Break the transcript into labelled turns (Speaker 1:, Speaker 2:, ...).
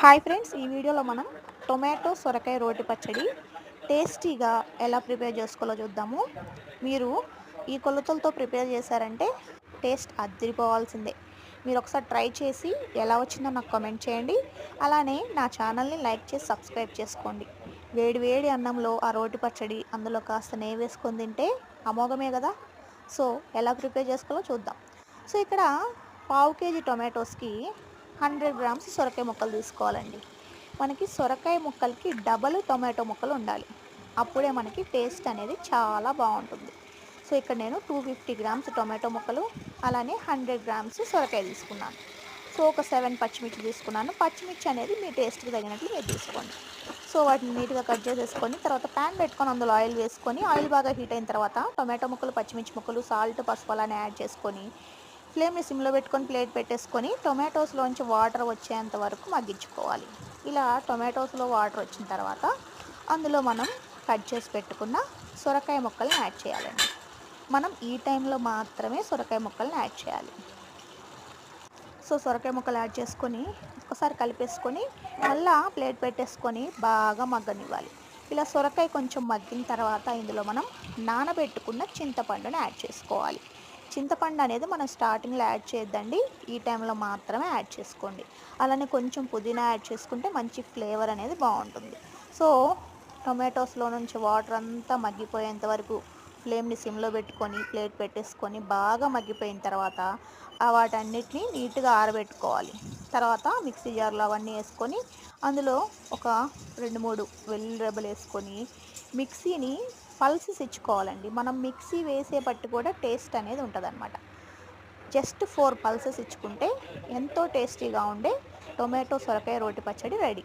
Speaker 1: Hi friends, ఈ వీడియోలో మనం టొమాటో సొరకాయ రోటి పచ్చడి టేస్టీగా ఎలా ప్రిపేర్ చేసుకోవాలో చూద్దాము. మీరు ఈ కొలతలతో ప్రిపేర్ చేశారంటే టేస్ట్ అద్దిరిపోవాల్సిందే. మీరు ఒకసారి ట్రై చేసి ఎలా వచ్చిందో నాకు కామెంట్ చేయండి. అలానే నా ఛానల్ని లైక్ చేసి సబ్స్క్రైబ్ చేసుకోండి. వేడి వేడి అన్నంలో ఆ రోటి పచ్చడి అందులో కాస్త నెయ్యి వేసుకొని తింటే అమోఘమే కదా. సో ఎలా ప్రిపేర్ చేసుకోవాలో చూద్దాం. సో ఇక్కడ పావు కేజీ టొమాటోస్కి 100 గ్రామ్స్ సొరకాయ ముక్కలు తీసుకోవాలండి. మనకి సొరకాయ ముక్కలకి డబల్ టొమాటో ముక్కలు ఉండాలి. అప్పుడే మనకి టేస్ట్ అనేది చాలా బాగుంటుంది. సో ఇక్కడ నేను 250 గ్రామ్స్ టొమాటో ముక్కలు, అలానే 100 గ్రామ్స్ సొరకాయ తీసుకున్నాను. సో ఒక 7 పచ్చిమిర్చి తీసుకున్నాను. పచ్చిమిర్చి అనేది మీ టేస్ట్కి తగినట్లు మీరు తీసుకోండి. సో వాటిని నీట్గా కట్ చేసేసుకొని తర్వాత ప్యాన్ పెట్టుకొని అందులో ఆయిల్ వేసుకొని, ఆయిల్ బాగా హీట్ అయిన తర్వాత టొమాటో ముక్కలు, పచ్చిమిర్చి ముక్కలు, సాల్ట్, పసుపు అలానే యాడ్ చేసుకొని ఫ్లేమ్ని సిమ్లో పెట్టుకొని ప్లేట్ పెట్టేసుకొని టొమాటోస్లోంచి వాటర్ వచ్చేంత వరకు మగ్గించుకోవాలి. ఇలా టొమాటోస్లో వాటర్ వచ్చిన తర్వాత అందులో మనం కట్ చేసి పెట్టుకున్న సొరకాయ ముక్కల్ని యాడ్ చేయాలండి. మనం ఈ టైంలో మాత్రమే సొరకాయ ముక్కల్ని యాడ్ చేయాలి. సో సొరకాయ ముక్కలు యాడ్ చేసుకొని ఒకసారి కలిపేసుకొని మళ్ళీ ప్లేట్ పెట్టేసుకొని బాగా మగ్గనివ్వాలి. ఇలా సొరకాయ కొంచెం మగ్గిన తర్వాత ఇందులో మనం నానబెట్టుకున్న చింతపండుని యాడ్ చేసుకోవాలి. చింతపండు అనేది మనం స్టార్టింగ్లో యాడ్ చేయొద్దండి, ఈ టైంలో మాత్రమే యాడ్ చేసుకోండి. అలానే కొంచెం పుదీనా యాడ్ చేసుకుంటే మంచి ఫ్లేవర్ అనేది బాగుంటుంది. సో టొమాటోస్లో నుంచి వాటర్ అంతా మగ్గిపోయేంత వరకు ఫ్లేమ్ని సిమ్లో పెట్టుకొని ప్లేట్ పెట్టేసుకొని బాగా మగ్గిపోయిన తర్వాత వాటన్నిటిని నీట్గా ఆరబెట్టుకోవాలి. తర్వాత మిక్సీ జార్లో అవన్నీ వేసుకొని అందులో ఒక 2-3 వెల్లుల్లి రెబ్బలు వేసుకొని మిక్సీని పల్సెస్ ఇచ్చుకోవాలండి. మనం మిక్సీ వేసే పట్టు కూడా టేస్ట్ అనేది ఉంటుందన్నమాట. జస్ట్ 4 పల్సెస్ ఇచ్చుకుంటే ఎంతో టేస్టీగా ఉండే టొమాటో సొరకాయ రోటి పచ్చడి రెడీ.